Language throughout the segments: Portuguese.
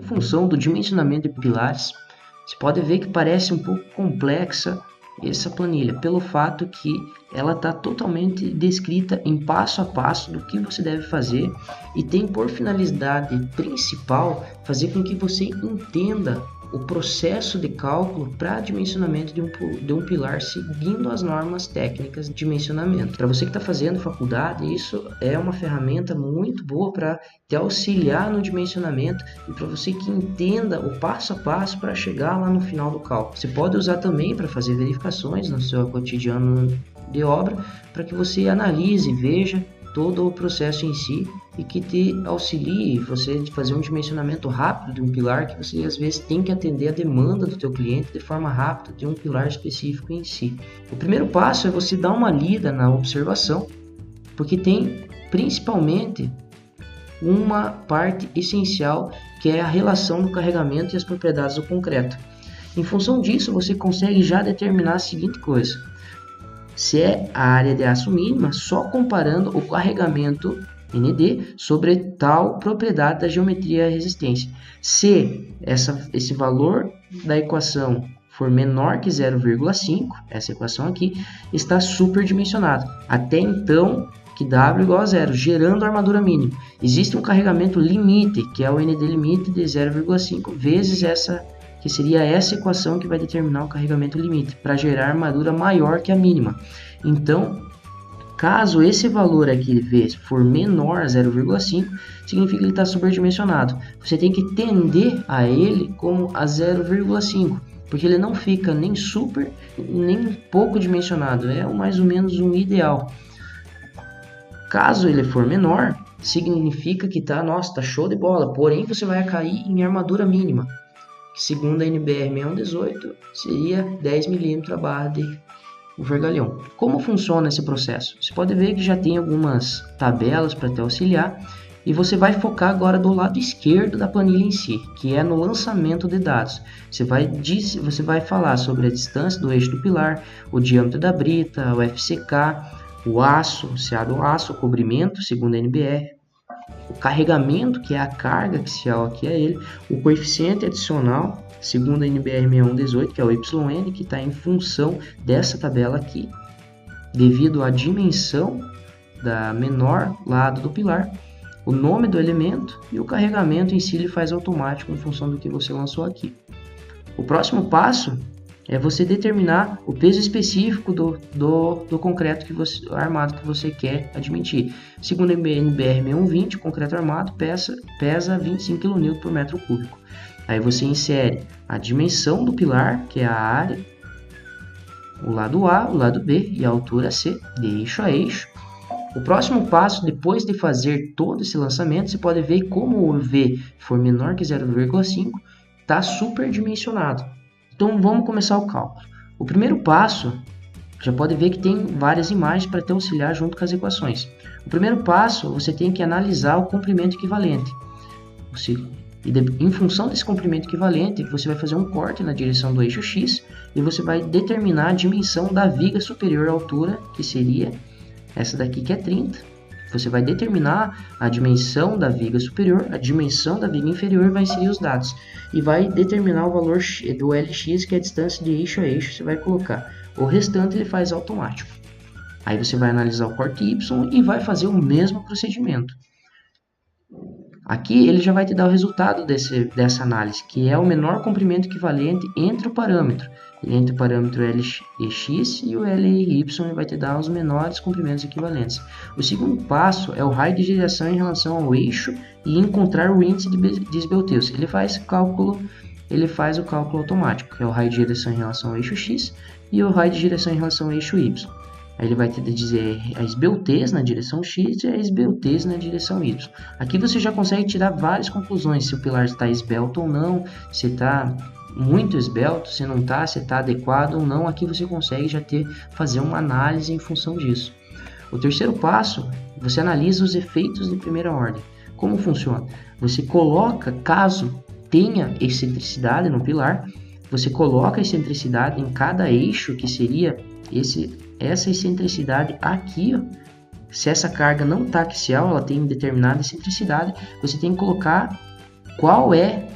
função do dimensionamento de pilares, você pode ver que parece um pouco complexa essa planilha, pelo fato que ela está totalmente descrita em passo a passo do que você deve fazer e tem por finalidade principal fazer com que você entenda o processo de cálculo para dimensionamento de um pilar seguindo as normas técnicas de dimensionamento. Para você que está fazendo faculdade, isso é uma ferramenta muito boa para te auxiliar no dimensionamento e para você que entenda o passo a passo para chegar lá no final do cálculo. Você pode usar também para fazer verificações no seu cotidiano de obra, para que você analise e veja todo o processo em si e que te auxilie você de fazer um dimensionamento rápido de um pilar que você às vezes tem que atender a demanda do teu cliente de forma rápida de um pilar específico em si. O primeiro passo é você dar uma lida na observação, porque tem principalmente uma parte essencial que é a relação do carregamento e as propriedades do concreto. Em função disso, você consegue já determinar a seguinte coisa: se é a área de aço mínima, só comparando o carregamento ND sobre tal propriedade da geometria e resistência. Se esse valor da equação for menor que 0,5, essa equação aqui, está superdimensionado. Até então, que W igual a zero, gerando a armadura mínima. Existe um carregamento limite, que é o ND limite de 0,5 vezes essa, que seria essa equação que vai determinar o carregamento limite, para gerar armadura maior que a mínima. Então, caso esse valor aqui for menor a 0,5, significa que ele está superdimensionado. Você tem que tender a ele como a 0,5, porque ele não fica nem super, nem pouco dimensionado. É mais ou menos um ideal. Caso ele for menor, significa que tá show de bola, porém você vai cair em armadura mínima, que segundo a NBR 6118 seria 10 mm a barra de vergalhão. Como funciona esse processo? Você pode ver que já tem algumas tabelas para te auxiliar e você vai focar agora do lado esquerdo da planilha em si, que é no lançamento de dados. Você vai falar sobre a distância do eixo do pilar, o diâmetro da brita, o FCK, o aço, o CA do aço, o cobrimento, segundo a NBR, o carregamento, que é a carga axial, aqui é ele, o coeficiente adicional, segundo a NBR 6118, que é o YN, que está em função dessa tabela aqui, devido à dimensão da menor lado do pilar, o nome do elemento e o carregamento em si ele faz automático em função do que você lançou aqui. O próximo passo é você determinar o peso específico do concreto armado que você quer admitir. Segundo a NBR 6120, o concreto armado pesa 25 kN por metro cúbico. Aí você insere a dimensão do pilar, que é a área, o lado A, o lado B e a altura C, de eixo a eixo. O próximo passo, depois de fazer todo esse lançamento, você pode ver como o V for menor que 0,5, está superdimensionado. Então vamos começar o cálculo. O primeiro passo, já pode ver que tem várias imagens para te auxiliar junto com as equações. O primeiro passo, você tem que analisar o comprimento equivalente. Em função desse comprimento equivalente, você vai fazer um corte na direção do eixo X e você vai determinar a dimensão da viga superior à altura, que seria essa daqui que é 30. Você vai determinar a dimensão da viga superior, a dimensão da viga inferior, vai inserir os dados. E vai determinar o valor do LX, que é a distância de eixo a eixo, você vai colocar. O restante ele faz automático. Aí você vai analisar o corte Y e vai fazer o mesmo procedimento. Aqui ele já vai te dar o resultado dessa análise, que é o menor comprimento equivalente entre o parâmetro. Entre o parâmetro LX e o LY vai te dar os menores comprimentos equivalentes. O segundo passo é o raio de giração em relação ao eixo e encontrar o índice de esbelteus. Ele faz o cálculo automático, que é o raio de giração em relação ao eixo X e o raio de giração em relação ao eixo Y. Aí ele vai te dizer a esbeltez na direção X e a esbeltez na direção Y. Aqui você já consegue tirar várias conclusões, se o pilar está esbelto ou não, se está muito esbelto, se não está, se está adequado ou não. Aqui você consegue já fazer uma análise em função disso. O terceiro passo, você analisa os efeitos de primeira ordem. Como funciona? Você coloca, caso tenha excentricidade no pilar, você coloca a excentricidade em cada eixo, que seria essa excentricidade aqui, ó. Se essa carga não está axial, ela tem determinada excentricidade, você tem que colocar qual é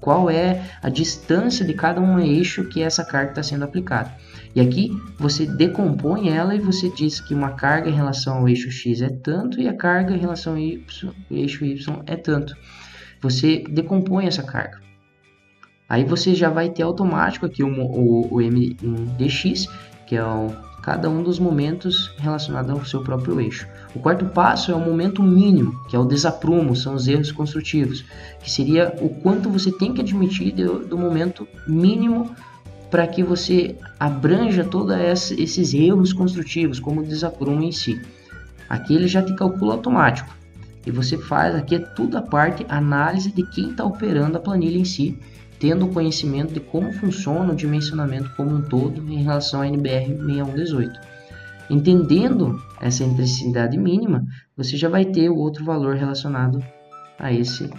qual é a distância de cada um eixo que essa carga está sendo aplicada. E aqui você decompõe ela e você diz que uma carga em relação ao eixo X é tanto e a carga em relação ao eixo Y é tanto. Você decompõe essa carga. Aí você já vai ter automático aqui o MDX, que é cada um dos momentos relacionados ao seu próprio eixo. O quarto passo é o momento mínimo, que é o desaprumo, são os erros construtivos, que seria o quanto você tem que admitir do momento mínimo para que você abranja todos esses erros construtivos, como o desaprumo em si. Aqui ele já te calcula automático. E você faz, aqui é tudo a parte, análise de quem está operando a planilha em si, tendo conhecimento de como funciona o dimensionamento como um todo em relação à NBR 6118. Entendendo essa intensidade mínima, você já vai ter o outro valor relacionado a esse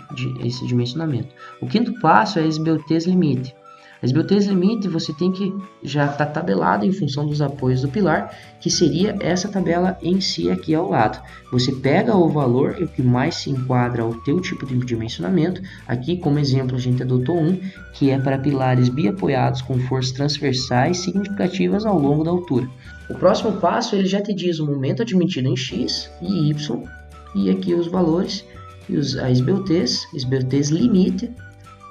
dimensionamento. O quinto passo é a SBUTs limite. A SBUTs limite você tem que já está tabelado em função dos apoios do pilar, que seria essa tabela em si aqui ao lado. Você pega o valor e o que mais se enquadra ao teu tipo de dimensionamento. Aqui como exemplo a gente adotou um que é para pilares biapoiados com forças transversais significativas ao longo da altura. O próximo passo ele já te diz o momento admitido em X e Y e aqui os valores e a SBUTs limite.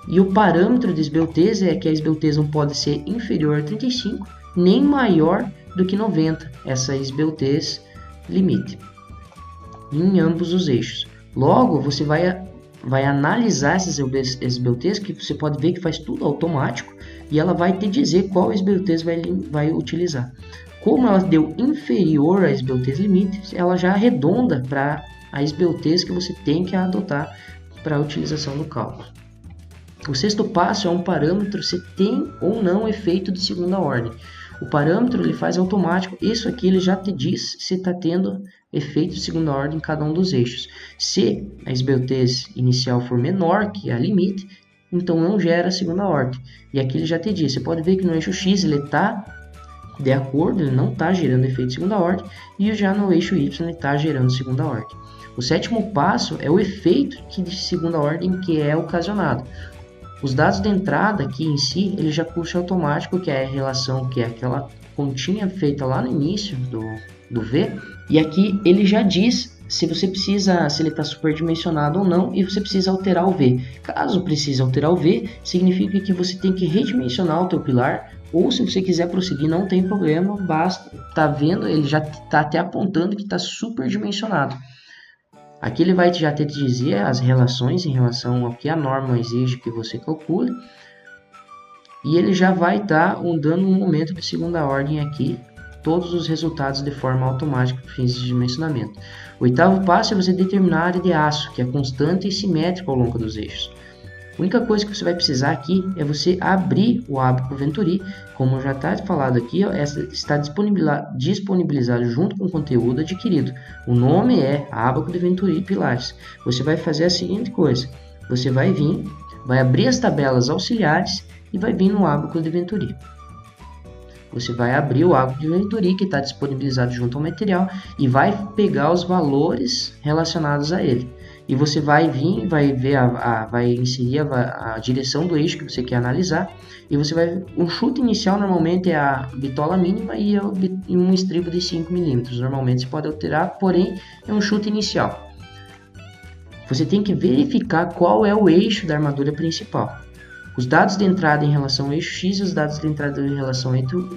E o parâmetro de SBUTs é que a SBUTs não pode ser inferior a 35, nem maior do que 90, essa SBUTs limite, em ambos os eixos. Logo, você vai analisar essas SBUTs, que você pode ver que faz tudo automático, e ela vai te dizer qual SBUTs vai utilizar. Como ela deu inferior a SBUTs limite, ela já arredonda para a SBUTs que você tem que adotar para a utilização do cálculo. O sexto passo é um parâmetro se tem ou não efeito de segunda ordem. O parâmetro ele faz automático, isso aqui ele já te diz se está tendo efeito de segunda ordem em cada um dos eixos. Se a SBUTs inicial for menor que a limite, então não gera segunda ordem. E aqui ele já te diz, você pode ver que no eixo X ele está de acordo, ele não está gerando efeito de segunda ordem, e já no eixo Y ele está gerando segunda ordem. O sétimo passo é o efeito de segunda ordem que é ocasionado. Os dados de entrada aqui em si, ele já puxa automático, que é a relação, que é aquela continha feita lá no início do V. E aqui ele já diz se você precisa, se ele está superdimensionado ou não, e você precisa alterar o V. Caso precise alterar o V, significa que você tem que redimensionar o teu pilar, ou se você quiser prosseguir, não tem problema, basta, tá vendo, ele já está até apontando que está superdimensionado. Aqui ele vai já te dizer as relações em relação ao que a norma exige que você calcule. E ele já vai estar dando um momento de segunda ordem aqui, todos os resultados de forma automática para fins de dimensionamento. O oitavo passo é você determinar a área de aço, que é constante e simétrica ao longo dos eixos. A única coisa que você vai precisar aqui é você abrir o Abaco Venturi, como já está falado aqui, está disponibilizado junto com o conteúdo adquirido. O nome é Abaco de Venturi Pilares. Você vai fazer a seguinte coisa, você vai vir, vai abrir as tabelas auxiliares e vai vir no Abaco de Venturi. Você vai abrir o Abaco de Venturi que está disponibilizado junto ao material e vai pegar os valores relacionados a ele. E você vai vir, vai ver, vai inserir a direção do eixo que você quer analisar. E você vai, o chute inicial normalmente é a bitola mínima e um estribo de 5 mm. Normalmente você pode alterar, porém é um chute inicial. Você tem que verificar qual é o eixo da armadura principal. Os dados de entrada em relação ao eixo X e os dados de entrada em relação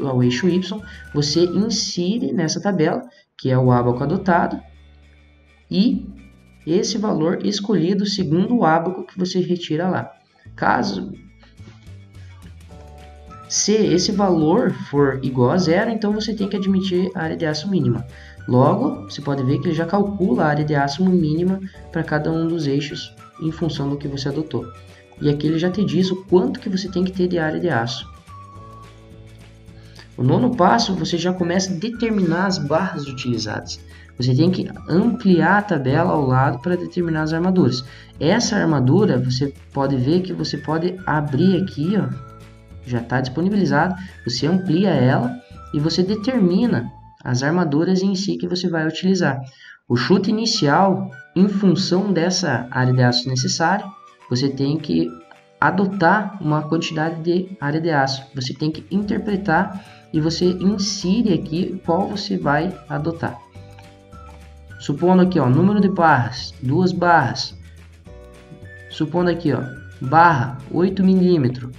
ao eixo Y, você insere nessa tabela, que é o Abaco adotado, e esse valor escolhido segundo o Abaco que você retira lá. Se esse valor for igual a zero, então você tem que admitir a área de aço mínima. Logo, você pode ver que ele já calcula a área de aço mínima para cada um dos eixos em função do que você adotou. E aqui ele já te diz o quanto que você tem que ter de área de aço. O nono passo, você já começa a determinar as barras utilizadas. Você tem que ampliar a tabela ao lado para determinar as armaduras. Essa armadura, você pode ver que você pode abrir aqui, ó, já está disponibilizado. Você amplia ela e você determina as armaduras em si que você vai utilizar. O chute inicial, em função dessa área de aço necessária, você tem que adotar uma quantidade de área de aço. Você tem que interpretar e você insere aqui qual você vai adotar. Supondo aqui, ó, número de barras, 2 barras. Supondo aqui, ó, barra 8 milímetros,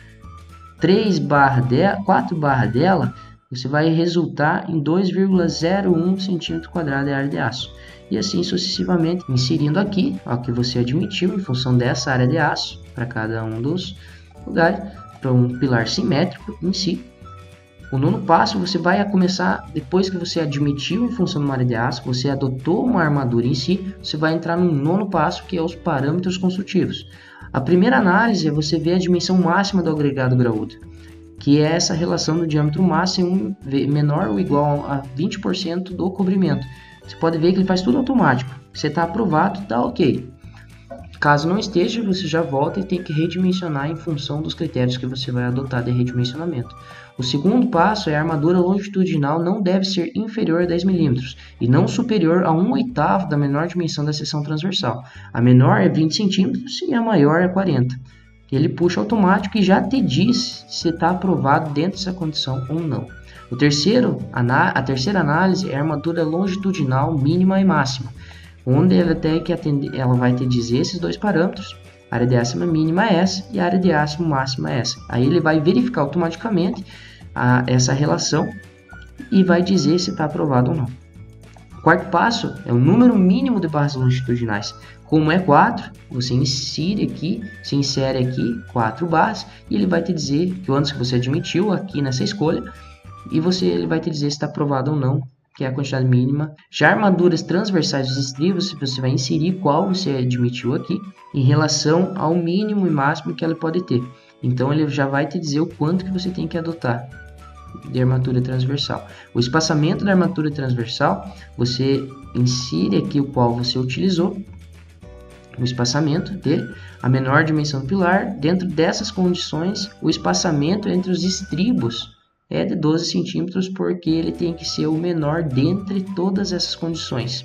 4 barras dela, você vai resultar em 2,01 centímetro quadrado de área de aço. E assim sucessivamente, inserindo aqui o que você admitiu em função dessa área de aço para cada um dos lugares, para um pilar simétrico em si. O nono passo, você vai começar, depois que você admitiu em função de uma área de aço, você adotou uma armadura em si, você vai entrar no nono passo, que é os parâmetros construtivos. A primeira análise é você ver a dimensão máxima do agregado graúdo, que é essa relação do diâmetro máximo menor ou igual a 20% do cobrimento. Você pode ver que ele faz tudo automático. Você está aprovado, está ok. Caso não esteja, você já volta e tem que redimensionar em função dos critérios que você vai adotar de redimensionamento. O segundo passo é a armadura longitudinal não deve ser inferior a 10 mm e não superior a 1/8 da menor dimensão da seção transversal. A menor é 20 cm e a maior é 40. Ele puxa automático e já te diz se está aprovado dentro dessa condição ou não. A terceira análise é a armadura longitudinal mínima e máxima, onde ela vai te dizer esses dois parâmetros, a área de aço mínima é essa e a área de aço máxima é essa. Aí ele vai verificar automaticamente essa relação e vai dizer se está aprovado ou não. O quarto passo é o número mínimo de barras longitudinais. Como é 4, você insere aqui 4 barras e ele vai te dizer que antes que você admitiu aqui nessa escolha e ele vai te dizer se está aprovado ou não, que é a quantidade mínima. Já armaduras transversais dos estribos, você vai inserir qual você admitiu aqui em relação ao mínimo e máximo que ela pode ter. Então ele já vai te dizer o quanto que você tem que adotar de armadura transversal. O espaçamento da armadura transversal, você insere aqui o qual você utilizou, o espaçamento dele, a menor dimensão do pilar. Dentro dessas condições, o espaçamento entre os estribos é de 12 centímetros, porque ele tem que ser o menor dentre todas essas condições.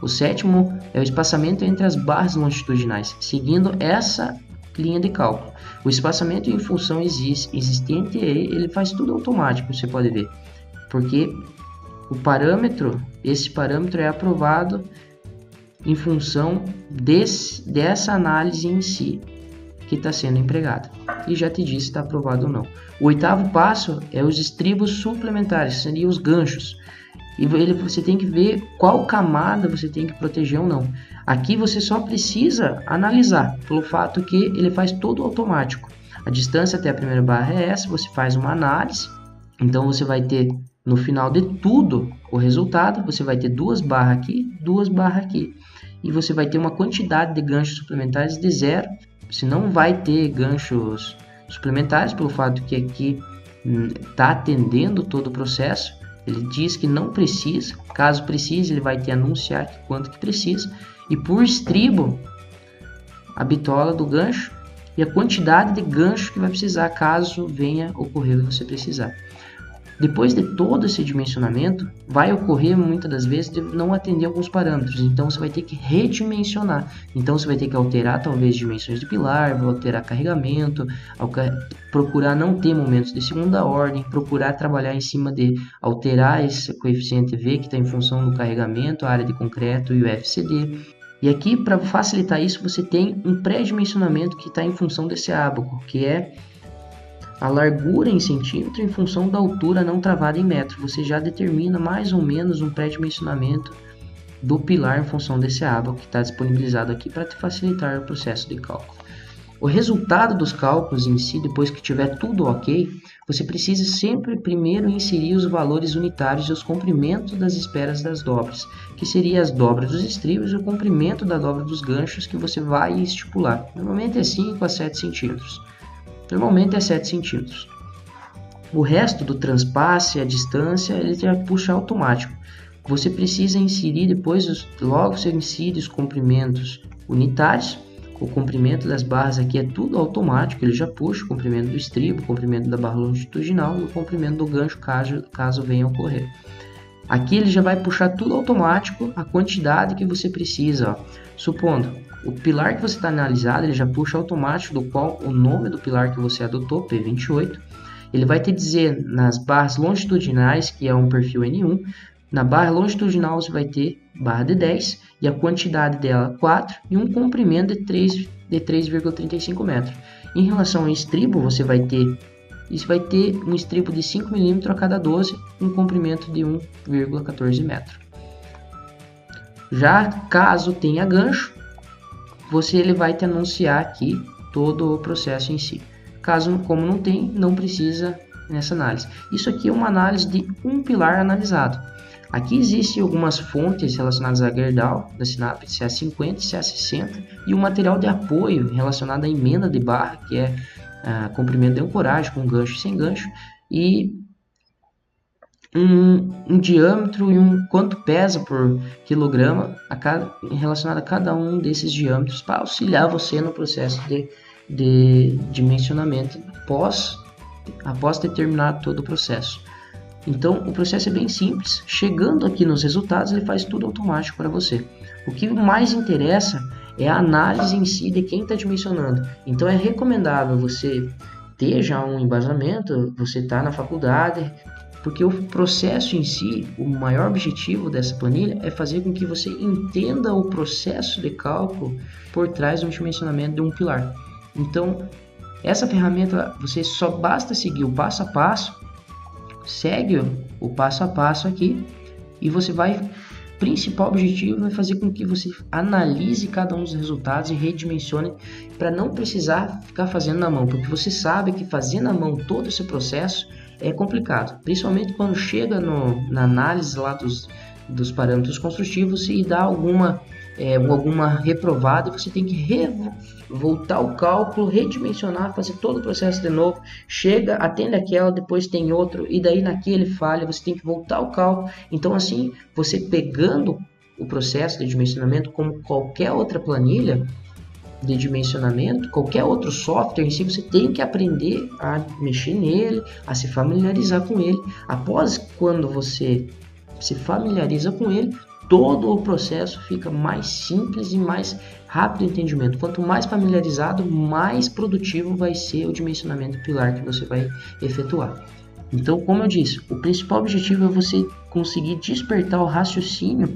O sétimo é o espaçamento entre as barras longitudinais, seguindo essa linha de cálculo. O espaçamento em função existente, ele faz tudo automático, você pode ver, porque esse parâmetro é aprovado em função dessa análise em si que está sendo empregada, e já te diz se está aprovado ou não. O oitavo passo é os estribos suplementares, seriam os ganchos, e você tem que ver qual camada você tem que proteger ou não. Aqui você só precisa analisar, pelo fato que ele faz todo automático. A distância até a primeira barra é essa, você faz uma análise, então você vai ter no final de tudo o resultado, você vai ter 2 barras aqui, 2 barras aqui, e você vai ter uma quantidade de ganchos suplementares de 0. Você não vai ter ganchos suplementares pelo fato que aqui está atendendo todo o processo. Ele diz que não precisa, caso precise ele vai te anunciar quanto que precisa. E por estribo, a bitola do gancho e a quantidade de gancho que vai precisar caso venha ocorrer o que você precisar. Depois de todo esse dimensionamento, vai ocorrer muitas das vezes de não atender alguns parâmetros, então você vai ter que redimensionar. Então você vai ter que alterar talvez dimensões de pilar, alterar carregamento, procurar não ter momentos de segunda ordem, procurar trabalhar em cima de alterar esse coeficiente V que está em função do carregamento, a área de concreto e o FCD. E aqui, para facilitar isso, você tem um pré-dimensionamento que está em função desse ábaco, que é a largura em centímetro em função da altura não travada em metro. Você já determina mais ou menos um pré-dimensionamento do pilar em função desse ábaco que está disponibilizado aqui para te facilitar o processo de cálculo. O resultado dos cálculos em si, depois que tiver tudo ok, você precisa sempre primeiro inserir os valores unitários e os comprimentos das esperas das dobras, que seria as dobras dos estribos e o comprimento da dobra dos ganchos que você vai estipular. Normalmente é 5 a 7 centímetros. Normalmente é 7 centímetros. O resto do transpasse, a distância, ele já puxa automático. Você precisa inserir depois, logo você insere os comprimentos unitários. O comprimento das barras aqui é tudo automático, ele já puxa o comprimento do estribo, o comprimento da barra longitudinal e o comprimento do gancho caso venha a ocorrer. Aqui ele já vai puxar tudo automático, a quantidade que você precisa, ó. Supondo, o pilar que você está analisado, ele já puxa automático do qual o nome do pilar que você adotou, P28. Ele vai te dizer nas barras longitudinais, que é um perfil N1, na barra longitudinal você vai ter barra de 10 e a quantidade dela 4 e um comprimento de 3,35 metros. Em relação ao estribo, você vai ter um estribo de 5 mm a cada 12, um comprimento de 1,14 metros. Já caso tenha gancho, ele vai te anunciar aqui todo o processo em si. Caso, como não tem, não precisa nessa análise. Isso aqui é uma análise de um pilar analisado. Aqui existem algumas fontes relacionadas a Gerdau, da Sinap CA50 e CA60, e o material de apoio relacionado à emenda de barra, que é comprimento de ancoragem, com gancho e sem gancho, e um diâmetro e quanto pesa por quilograma relacionado a cada um desses diâmetros, para auxiliar você no processo de dimensionamento após determinar todo o processo. Então o processo é bem simples. Chegando aqui nos resultados, ele faz tudo automático para você. O que mais interessa é a análise em si de quem está dimensionando. Então é recomendável você ter já um embasamento, você está na faculdade, porque o processo em si, o maior objetivo dessa planilha é fazer com que você entenda o processo de cálculo por trás do dimensionamento de um pilar. Então, essa ferramenta, você só basta seguir o passo a passo, segue o passo a passo aqui, e você vai, principal objetivo é fazer com que você analise cada um dos resultados e redimensione para não precisar ficar fazendo na mão, porque você sabe que fazer na mão todo esse processo é complicado, principalmente quando chega na análise lá dos parâmetros construtivos e dá alguma reprovada, você tem que voltar o cálculo, redimensionar, fazer todo o processo de novo, chega, atende aquela, depois tem outro, e daí naquele falha, você tem que voltar o cálculo. Então assim, você pegando o processo de dimensionamento como qualquer outra planilha de dimensionamento, qualquer outro software em si, você tem que aprender a mexer nele, a se familiarizar com ele. Após quando você se familiariza com ele, todo o processo fica mais simples e mais rápido de entendimento. Quanto mais familiarizado, mais produtivo vai ser o dimensionamento pilar que você vai efetuar. Então, como eu disse, o principal objetivo é você conseguir despertar o raciocínio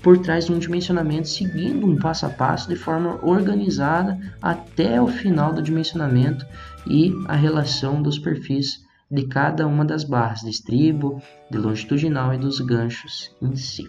por trás de um dimensionamento, seguindo um passo a passo de forma organizada até o final do dimensionamento e a relação dos perfis de cada uma das barras, de estribo, de longitudinal e dos ganchos em si.